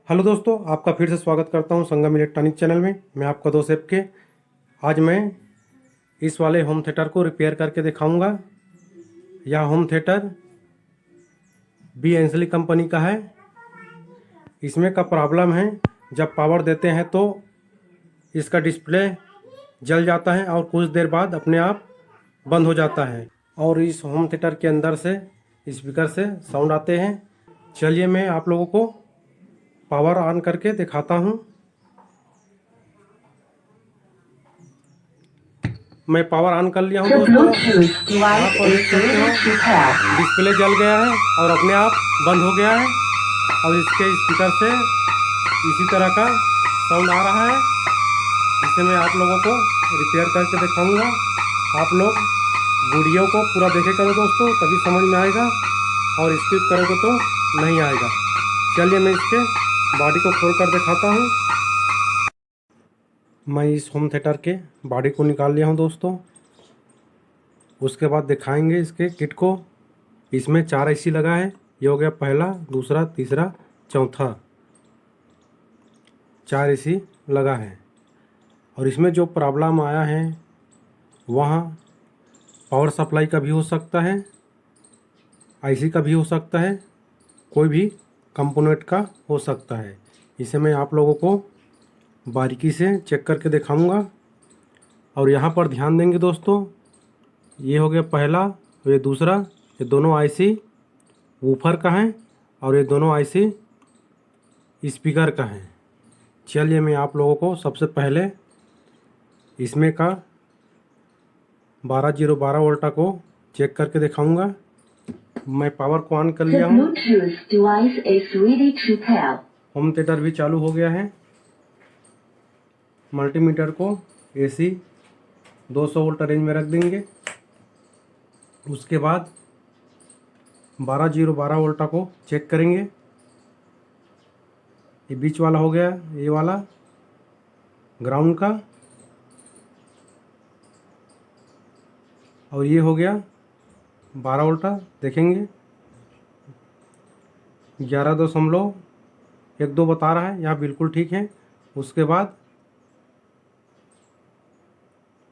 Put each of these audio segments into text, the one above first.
Hello दोस्तों, आपका फिर से स्वागत करता हूं संगम इलेक्ट्रॉनिक चैनल में। मैं आपका दोस्त एफ के। आज मैं इस वाले होम थिएटर को रिपेयर करके दिखाऊंगा। यह होम थिएटर बी एंसली कंपनी का है। इसमें का प्रॉब्लम है, जब पावर देते हैं तो इसका डिस्प्ले जल जाता है और कुछ देर बाद अपने आप बंद हो जाता है। और इस होम थिएटर के अंदर से स्पीकर से साउंड आते हैं। चलिए मैं आप लोगों को पावर ऑन करके दिखाता हूं। मैं पावर ऑन कर लिया हूं दोस्तों। यहाँ पर देख सकते हो डिस्प्ले जल गया है और अपने आप बंद हो गया है। और इसके स्पीकर से इसी तरह का साउंड आ रहा है। इसे मैं आप लोगों को रिपेयर करके दिखाऊंगा। आप लोग वीडियो को पूरा देखे करो दोस्तों, तभी समझ में आएगा, और स्किप करोगे तो नहीं आएगा। चलिए मैं इसके बॉडी को खोल कर दिखाता हूँ। मैं इस होम थिएटर के बॉडी को निकाल लिया हूँ दोस्तों। उसके बाद दिखाएंगे इसके किट को। इसमें 4 एसी लगा है। ये हो गया पहला, दूसरा, तीसरा, चौथा। 4 एसी लगा है। और इसमें जो प्रॉब्लम आया है वहाँ पावर सप्लाई का भी हो सकता है, आईसी का भी हो सकता है, कोई भी कंपोनेंट का हो सकता है। इसे मैं आप लोगों को बारीकी से चेक करके दिखाऊंगा। और यहाँ पर ध्यान देंगे दोस्तों, ये हो गया पहला, ये दूसरा, ये दोनों आईसी वूफर का है और ये दोनों आईसी स्पीकर का है। चलिए मैं आप लोगों को सबसे पहले इसमें का 12012 वोल्टा को चेक करके दिखाऊंगा। मैं पावर को ऑन कर लिया हूँ। होम थिएटर भी चालू हो गया है। मल्टीमीटर को एसी 200 वोल्ट रेंज में रख देंगे। उसके बाद 12012 वोल्टा को चेक करेंगे। ये बीच वाला हो गया, ये वाला ग्राउंड का, और ये हो गया 12 वोल्टा। देखेंगे 11.12 बता रहा है, यहाँ बिल्कुल ठीक है। उसके बाद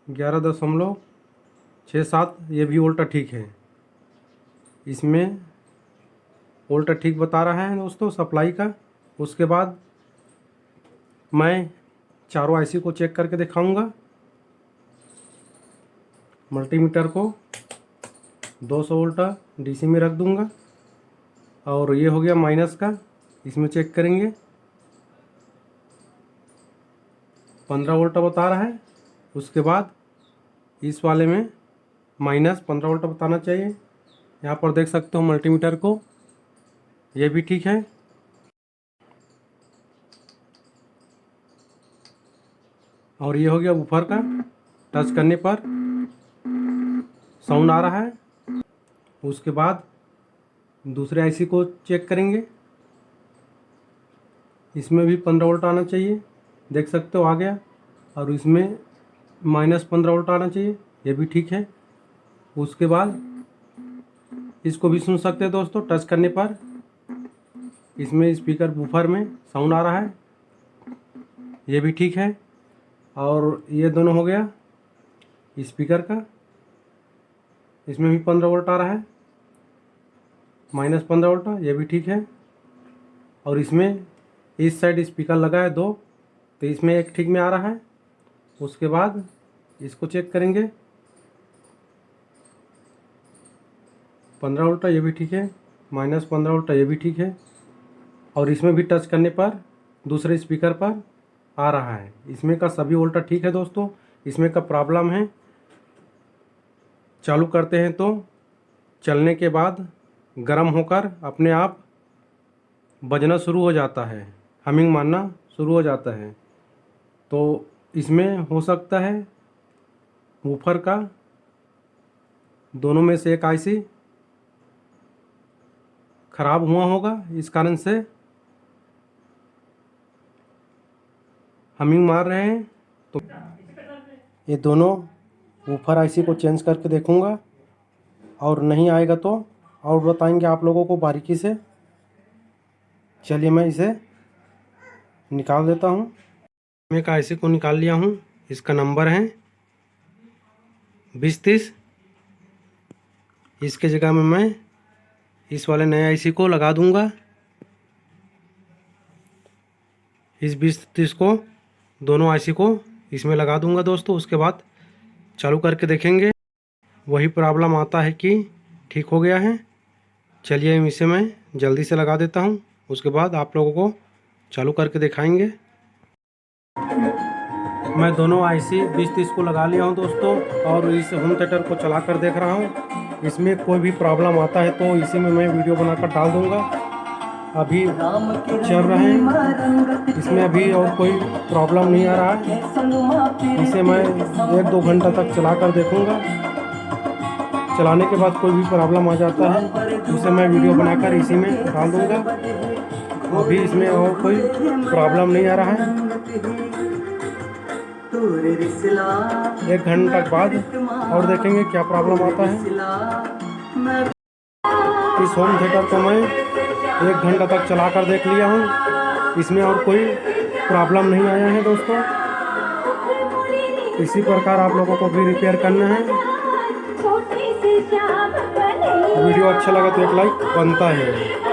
11.67, ये भी वोल्टा ठीक है। इसमें वोल्टा ठीक बता रहा है दोस्तों सप्लाई का। उसके बाद मैं चारों आईसी को चेक करके दिखाऊंगा। मल्टीमीटर को 200 वोल्टा डीसी में रख दूंगा। और ये हो गया माइनस का, इसमें चेक करेंगे 15 वोल्टा बता रहा है। उसके बाद इस वाले में -15 वोल्टा बताना चाहिए। यहाँ पर देख सकते हो मल्टीमीटर को, ये भी ठीक है। और ये हो गया ऊपर का, टच करने पर साउंड आ रहा है। उसके बाद दूसरे आईसी को चेक करेंगे। इसमें भी 15 वोल्ट आना चाहिए, देख सकते हो आ गया। और इसमें -15 वोल्ट आना चाहिए, ये भी ठीक है। उसके बाद इसको भी सुन सकते हैं दोस्तों टच करने पर। इसमें स्पीकर वूफर में साउंड आ रहा है, ये भी ठीक है। और ये दोनों हो गया स्पीकर का, इसमें भी 15 वोल्ट आ रहा है, -15 वोल्ट, ये भी ठीक है। और इसमें इस साइड स्पीकर लगा है 2, तो इसमें एक ठीक में आ रहा है। उसके बाद इसको चेक करेंगे 15 वोल्ट, ये भी ठीक है। -15 वोल्ट, ये भी ठीक है। और इसमें भी टच करने पर दूसरे स्पीकर पर आ रहा है। इसमें का सभी वोल्ट ठीक है दोस्तों। इसमें का प्रॉब्लम है, चालू करते हैं तो चलने के बाद गर्म होकर अपने आप बजना शुरू हो जाता है, हमिंग मारना शुरू हो जाता है। तो इसमें हो सकता है वूफर का दोनों में से एक आईसी खराब हुआ होगा, इस कारण से हमिंग मार रहे हैं। तो ये दोनों वूफर आईसी को चेंज करके देखूंगा, और नहीं आएगा तो और बताएंगे आप लोगों को बारीकी से। चलिए मैं इसे निकाल देता हूँ। मैं का आईसी को निकाल लिया हूँ। इसका नंबर है 2030। इसके जगह में मैं इस वाले नए आईसी को लगा दूंगा। इस 2030 को दोनों आईसी को इसमें लगा दूंगा दोस्तों। उसके बाद चालू करके देखेंगे। वही प्रॉब्लम आता है कि ठीक हो गया है। चलिए इसे मैं जल्दी से लगा देता हूँ। उसके बाद आप लोगों को चालू करके दिखाएंगे। मैं दोनों आईसी 2030 को लगा लिया हूँ दोस्तों, और इस होम थिएटर को चला कर देख रहा हूँ। इसमें कोई भी प्रॉब्लम आता है तो इसी में मैं वीडियो बनाकर डाल दूँगा। अभी चल रहे हैं, इसमें अभी और कोई प्रॉब्लम नहीं आ रहा है। इसे मैं 1-2 घंटा तक चला कर देखूँगा। चलाने के बाद कोई भी प्रॉब्लम आ जाता है उसे मैं वीडियो बनाकर इसी में डाल दूँगा। अभी इसमें और कोई प्रॉब्लम नहीं आ रहा है। 1 घंटे बाद और देखेंगे क्या प्रॉब्लम आता है। इस होम थिएटर को मैं 1 घंटा तक चला कर देख लिया हूँ। इसमें और कोई प्रॉब्लम नहीं आया है दोस्तों। इसी प्रकार आप लोगों को भी रिपेयर करना है। वीडियो अच्छा लगा तो एक लाइक बनता है।